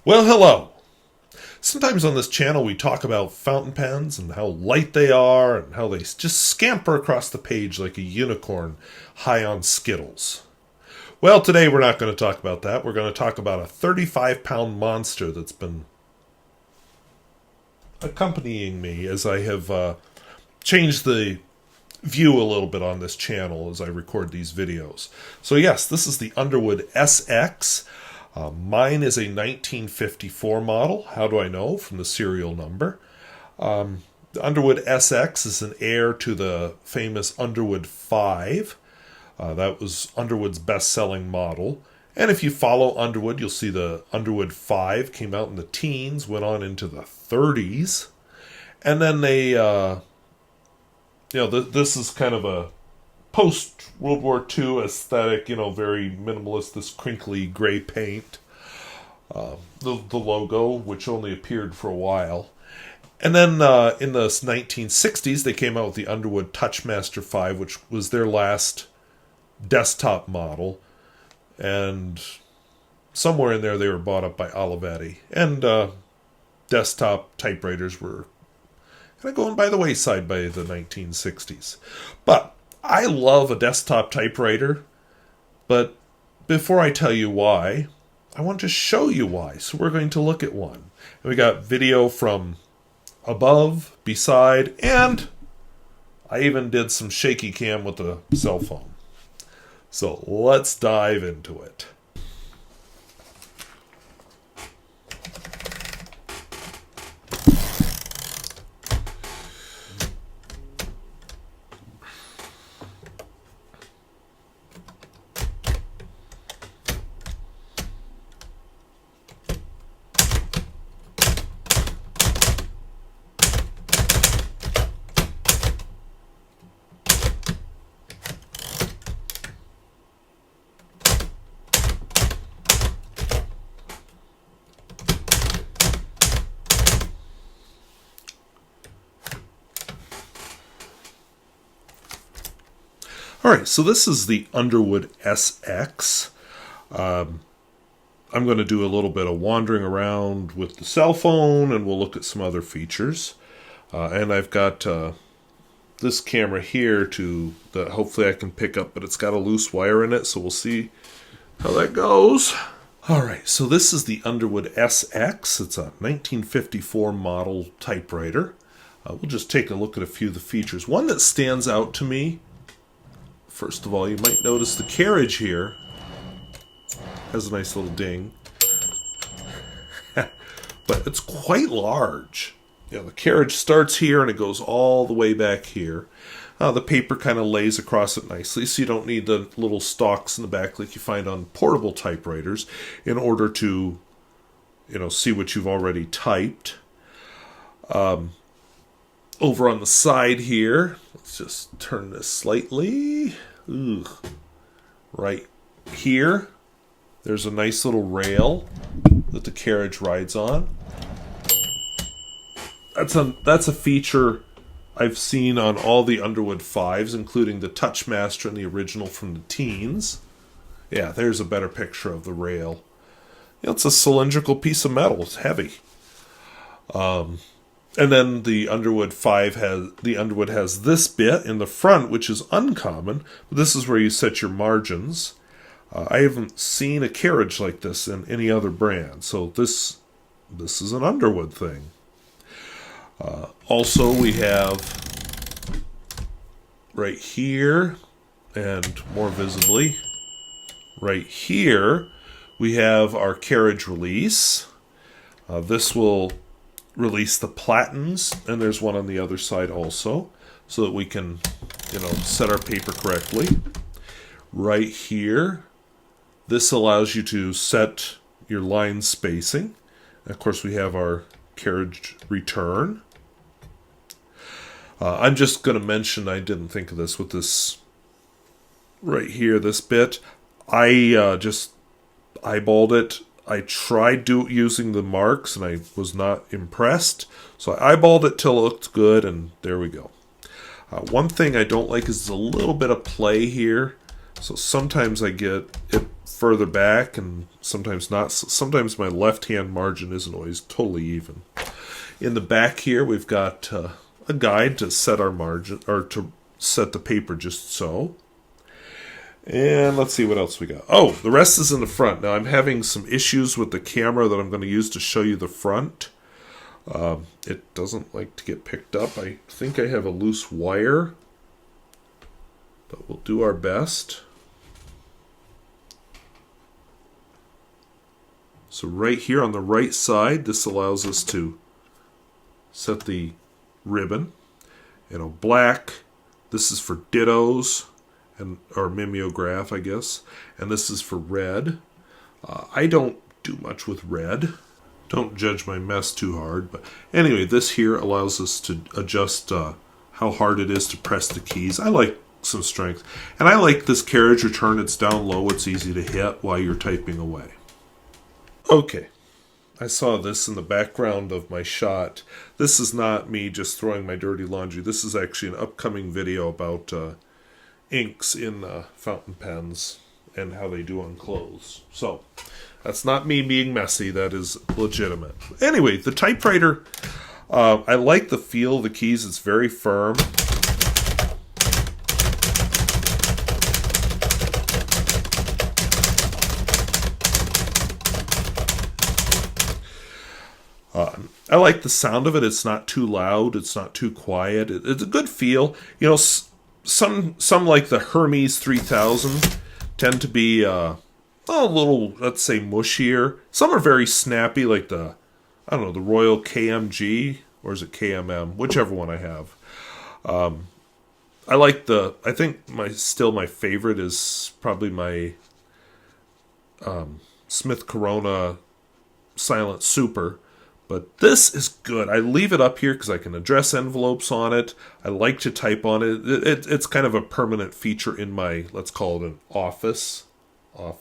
Well, hello. Sometimes on this channel we talk about fountain pens and how light they are and how they just scamper across the page like a unicorn high on Skittles. Well, today we're not going to talk about that. We're going to talk about a 35-pound monster that's been accompanying me as I have changed the view a little bit on this channel as I record these videos. So yes, this is the Underwood SX. Mine is a 1954 model. How do I know? From the serial number. The Underwood SX is an heir to the famous Underwood 5. That was Underwood's best-selling model. And if you follow Underwood, you'll see the Underwood 5 came out in the teens, went on into the 30s. And then they, this is kind of a post-World War II aesthetic, very minimalist, this crinkly gray paint. The logo, which only appeared for a while. And then in the 1960s, they came out with the Underwood Touchmaster 5, which was their last desktop model. And somewhere in there, they were bought up by Olivetti. And desktop typewriters were kind of going by the wayside by the 1960s. But I love a desktop typewriter, but before I tell you why, I want to show you why. So we're going to look at one. And we got video from above, beside, and I even did some shaky cam with the cell phone. So let's dive into it. Alright, so this is the Underwood SX. I'm going to do a little bit of wandering around with the cell phone, and we'll look at some other features. And I've got this camera here that hopefully I can pick up, but it's got a loose wire in it, so we'll see how that goes. Alright, so this is the Underwood SX. It's a 1954 model typewriter. We'll just take a look at a few of the features. One that stands out to me, first of all, you might notice the carriage here has a nice little ding. But it's quite large. The carriage starts here and it goes all the way back here. The paper kind of lays across it nicely, so you don't need the little stalks in the back like you find on portable typewriters in order to, see what you've already typed. Over on the side here, let's just turn this slightly. Right here, there's a nice little rail that the carriage rides on. That's a feature I've seen on all the Underwood 5s, including the Touchmaster and the original from the teens. Yeah, there's a better picture of the rail. It's a cylindrical piece of metal. It's heavy. And then the Underwood 5 has this bit in the front, which is uncommon. But this is where you set your margins. I haven't seen a carriage like this in any other brand, so this is an Underwood thing. Also, we have right here, and more visibly, right here, we have our carriage release. This will release the platens, and there's one on the other side also, so that we can, set our paper correctly. Right here, this allows you to set your line spacing. And of course, we have our carriage return. I'm just going to mention, I didn't think of this with this right here, this bit. I just eyeballed it. I tried using the marks, and I was not impressed. So I eyeballed it till it looked good, and there we go. One thing I don't like is a little bit of play here. So sometimes I get it further back and sometimes not. Sometimes my left-hand margin isn't always totally even. In the back here, we've got a guide to set our margin, or to set the paper just so. And let's see what else we got. Oh, the rest is in the front. Now, I'm having some issues with the camera that I'm going to use to show you the front. It doesn't like to get picked up. I think I have a loose wire, but we'll do our best. So right here on the right side, this allows us to set the ribbon. Black, this is for dittos, or mimeograph, I guess. And this is for red. I don't do much with red. Don't judge my mess too hard. But anyway, this here allows us to adjust how hard it is to press the keys. I like some strength. And I like this carriage return. It's down low. It's easy to hit while you're typing away. Okay. I saw this in the background of my shot. This is not me just throwing my dirty laundry. This is actually an upcoming video about inks in fountain pens and how they do on clothes. So, that's not me being messy. That is legitimate. Anyway, the typewriter, I like the feel of the keys. It's very firm. I like the sound of it. It's not too loud. It's not too quiet. It's a good feel. Some like the Hermes 3000 tend to be a little, let's say, mushier. Some are very snappy, like the Royal KMG, or is it KMM? Whichever one I have. I think my favorite is probably my Smith Corona Silent Super. But this is good. I leave it up here because I can address envelopes on it. I like to type on it. It's kind of a permanent feature in my, let's call it an office. So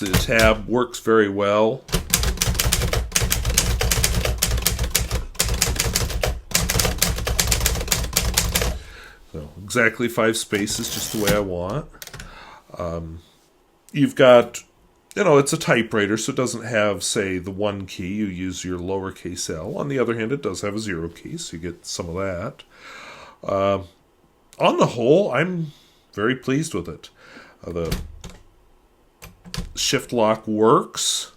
the tab works very well. So exactly 5 spaces, just the way I want. You've got... it's a typewriter, so it doesn't have, say, the 1 key. You use your lowercase l. On the other hand, it does have a 0 key, so you get some of that. On the whole, I'm very pleased with it. The shift lock works.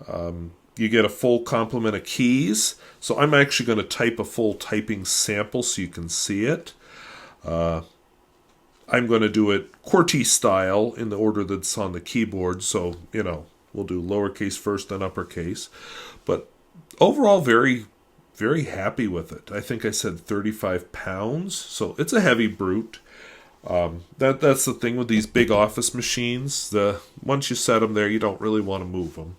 You get a full complement of keys. So I'm actually going to type a full typing sample so you can see it. I'm going to do it QWERTY style in the order that's on the keyboard. So, we'll do lowercase first, then uppercase. But overall, very, very happy with it. I think I said 35 pounds. So it's a heavy brute. That's the thing with these big office machines. Once you set them there, you don't really want to move them.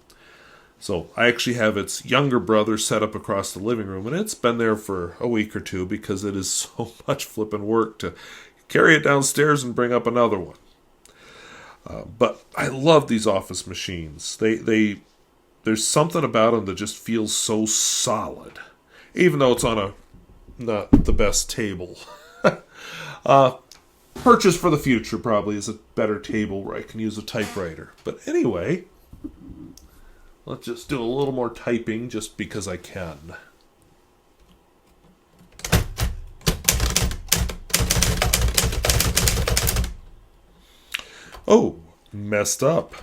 So I actually have its younger brother set up across the living room. And it's been there for a week or two because it is so much flipping work to carry it downstairs and bring up another one. But I love these office machines. There's something about them that just feels so solid, even though it's on not the best table. Purchase for the future probably is a better table where I can use a typewriter. But anyway, let's just do a little more typing just because I can. Oh, messed up.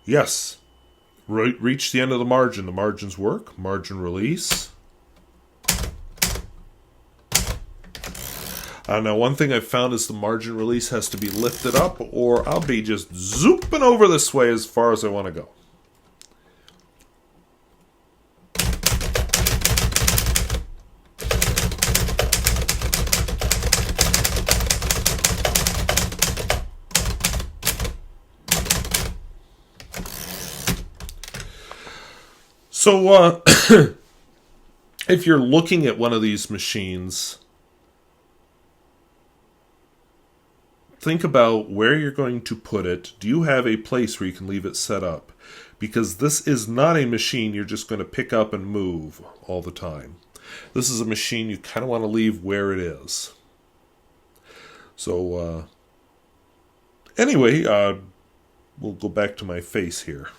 Yes. Reach the end of the margin. The margins work. Margin release. Now, one thing I've found is the margin release has to be lifted up, or I'll be just zooping over this way as far as I want to go. So, if you're looking at one of these machines, think about where you're going to put it. Do you have a place where you can leave it set up? because this is not a machine you're just going to pick up and move all the time. This is a machine you kind of want to leave where it is. So, anyway, we'll go back to my face here.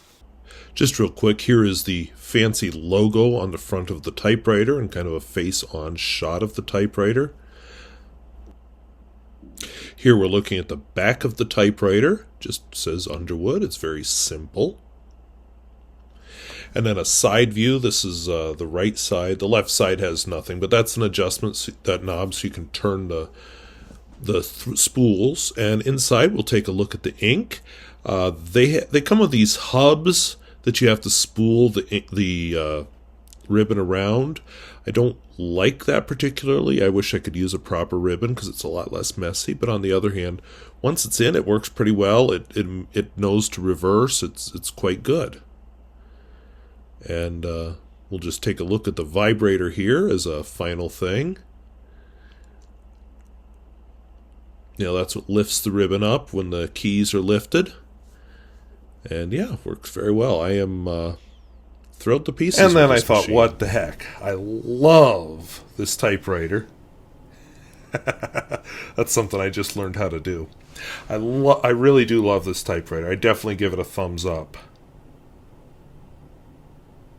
Just real quick, here is the fancy logo on the front of the typewriter and kind of a face-on shot of the typewriter. Here we're looking at the back of the typewriter. Just says Underwood. It's very simple. And then a side view. This is the right side. The left side has nothing, but that's an adjustment, that knob, so you can turn the spools. And inside we'll take a look at the ink. They come with these hubs that you have to spool the ribbon around. I don't like that particularly. I wish I could use a proper ribbon because it's a lot less messy. But on the other hand, once it's in, it works pretty well. It knows to reverse. It's quite good. And we'll just take a look at the vibrator here as a final thing. That's what lifts the ribbon up when the keys are lifted. And yeah, works very well. I am thrilled to pieces. And then I thought, machine. What the heck? I love this typewriter. That's something I just learned how to do. I really do love this typewriter. I definitely give it a thumbs up.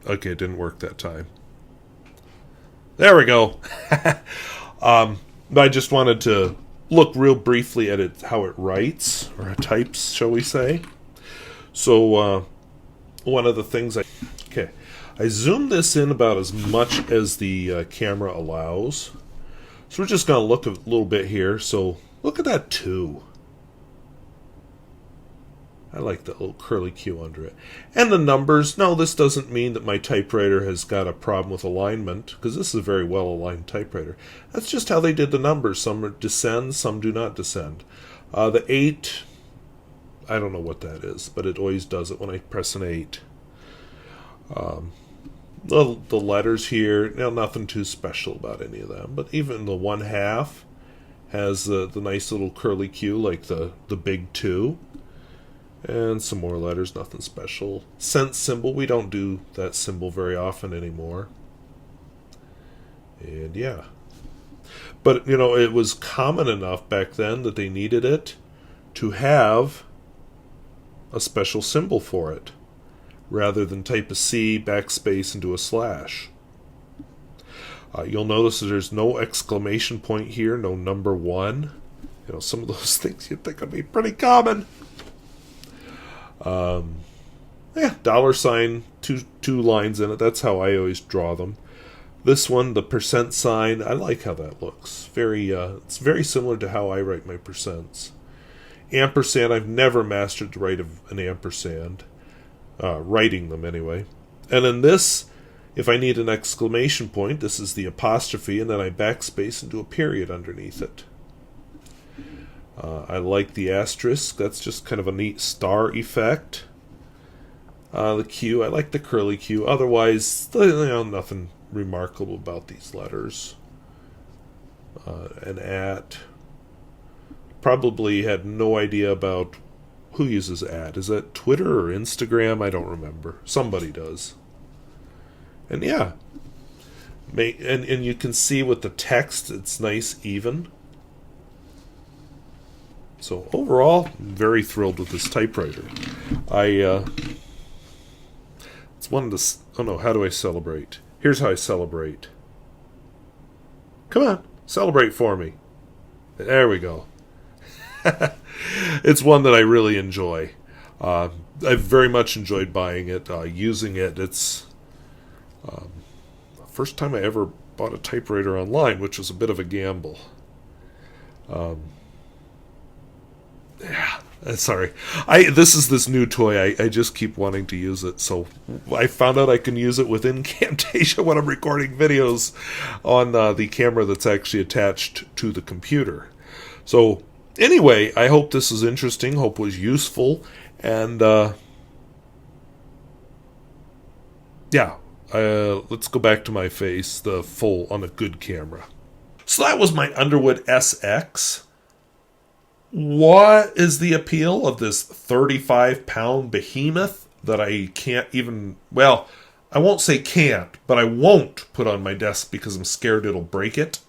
Okay, it didn't work that time. There we go. I just wanted to look real briefly at it, how it writes, or types, shall we say. So, one of the things I zoomed this in about as much as the camera allows. So we're just going to look a little bit here. So look at that 2. I like that little curly Q under it. And the numbers. No, this doesn't mean that my typewriter has got a problem with alignment, because this is a very well-aligned typewriter. That's just how they did the numbers. Some descend, some do not descend. The 8, I don't know what that is, but it always does it when I press an 8. The letters here, nothing too special about any of them. But even the 1/2 has the nice little curly Q, like the big 2. And some more letters, nothing special. Cent symbol, we don't do that symbol very often anymore. And yeah. But, it was common enough back then that they needed it to have a special symbol for it, rather than type a C, backspace, and do a slash. You'll notice that there's no exclamation point here, no number 1. Some of those things you'd think would be pretty common. $, two lines in it. That's how I always draw them. This one, the % sign, I like how that looks. It's very similar to how I write my percents. Ampersand, I've never mastered the write of an ampersand. Writing them anyway. And in this, if I need an exclamation point, this is the apostrophe, and then I backspace and do a period underneath it. I like the asterisk. That's just kind of a neat star effect. The Q, I like the curly Q. Otherwise, nothing remarkable about these letters. An at. Probably had no idea about who uses at. Is that Twitter or Instagram? I don't remember. Somebody does. And yeah. And you can see with the text, it's nice, even. So overall, I'm very thrilled with this typewriter. It's one of the... Oh no, how do I celebrate? Here's how I celebrate. Come on, celebrate for me. There we go. It's one that I really enjoy. I've very much enjoyed buying it, using it. It's the first time I ever bought a typewriter online, which was a bit of a gamble. Sorry. This is this new toy. I just keep wanting to use it. So I found out I can use it within Camtasia when I'm recording videos on the camera that's actually attached to the computer. So anyway, I hope this is interesting. Hope it was useful. And let's go back to my face, the full on a good camera. So that was my Underwood SX. What is the appeal of this 35-pound behemoth? that I can't even, well, I won't say can't, but I won't put on my desk because I'm scared it'll break it.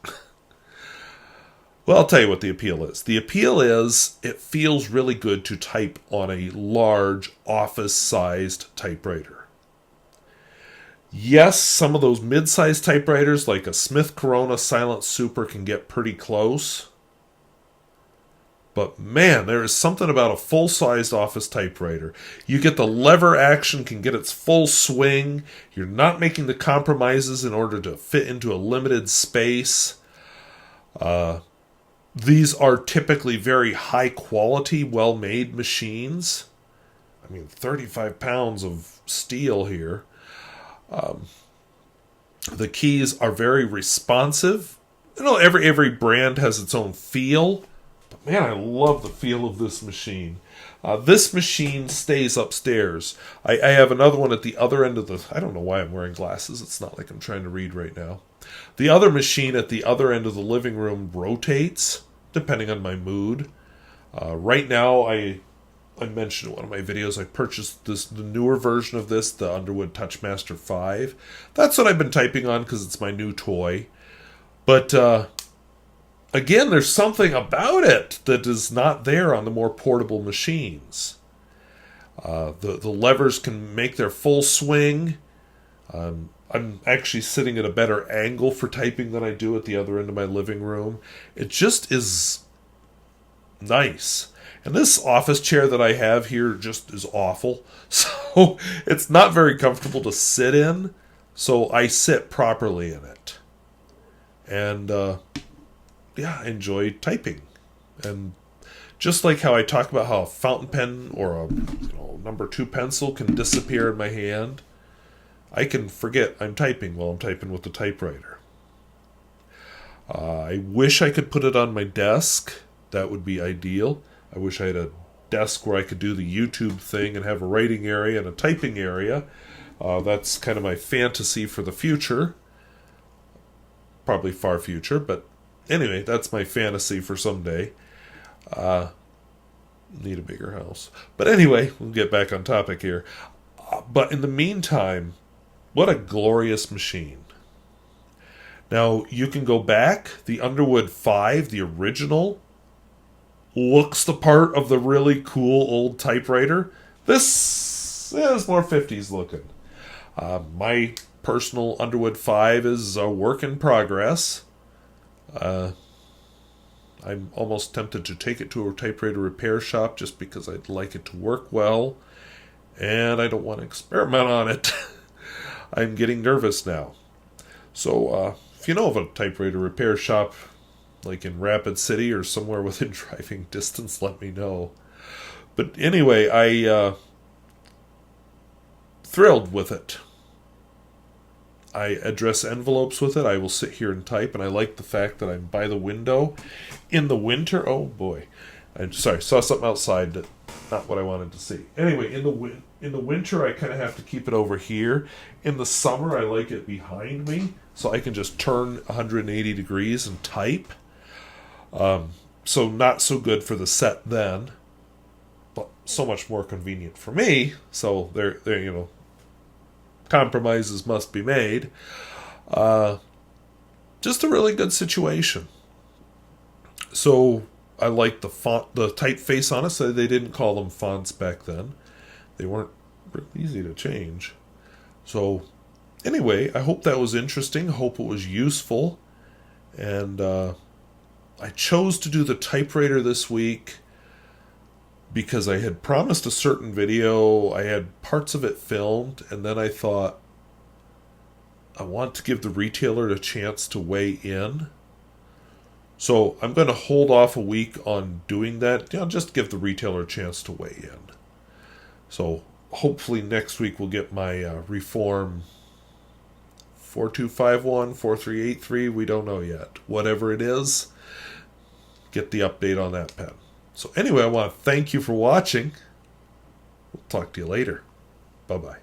Well, I'll tell you what the appeal is. The appeal is it feels really good to type on a large office-sized typewriter. Yes, some of those mid-sized typewriters like a Smith Corona Silent Super can get pretty close. But man, there is something about a full-sized office typewriter. You get the lever action, can get its full swing. You're not making the compromises in order to fit into a limited space. These are typically very high-quality, well-made machines. I mean, 35 pounds of steel here. The keys are very responsive. You know, every brand has its own feel. But man, I love the feel of this machine. This machine stays upstairs. I have another one at the other end of the... I don't know why I'm wearing glasses. It's not like I'm trying to read right now. The other machine at the other end of the living room rotates, depending on my mood. Right now, I mentioned in one of my videos, I purchased the newer version of this, the Underwood Touchmaster 5. That's what I've been typing on because it's my new toy. But again, there's something about it that is not there on the more portable machines. The levers can make their full swing. I'm actually sitting at a better angle for typing than I do at the other end of my living room. It just is nice. And this office chair that I have here just is awful. So it's not very comfortable to sit in. So I sit properly in it. And I enjoy typing. And just like how I talk about how a fountain pen or a number 2 pencil can disappear in my hand, I can forget I'm typing while I'm typing with the typewriter. I wish I could put it on my desk. That would be ideal. I wish I had a desk where I could do the YouTube thing and have a writing area and a typing area. That's kind of my fantasy for the future. Probably far future, but anyway, that's my fantasy for someday. Need a bigger house. But anyway, we'll get back on topic here. But in the meantime, what a glorious machine. Now, you can go back. The Underwood 5, the original, looks the part of the really cool old typewriter. This is more 50s looking. My personal Underwood 5 is a work in progress. I'm almost tempted to take it to a typewriter repair shop just because I'd like it to work well. And I don't want to experiment on it. I'm getting nervous now. So, if you know of a typewriter repair shop, like in Rapid City or somewhere within driving distance, let me know. But anyway, I thrilled with it. I address envelopes with it. I will sit here and type, and I like the fact that I'm by the window. In the winter, oh boy. I'm sorry, saw something outside that not what I wanted to see. Anyway, in the winter, I kind of have to keep it over here. In the summer, I like it behind me, so I can just turn 180 degrees and type. So not so good for the set then, but so much more convenient for me. So there, compromises must be made. Just a really good situation. So I like the font, the typeface on it. So they didn't call them fonts back then. They weren't really easy to change. So anyway, I hope that was interesting. I hope it was useful. And I chose to do the typewriter this week because I had promised a certain video. I had parts of it filmed, and then I thought, I want to give the retailer a chance to weigh in. So I'm going to hold off a week on doing that. Just give the retailer a chance to weigh in. So hopefully next week we'll get my Reform 4251, 4383, we don't know yet. Whatever it is, get the update on that pen. So anyway, I want to thank you for watching. We'll talk to you later. Bye-bye.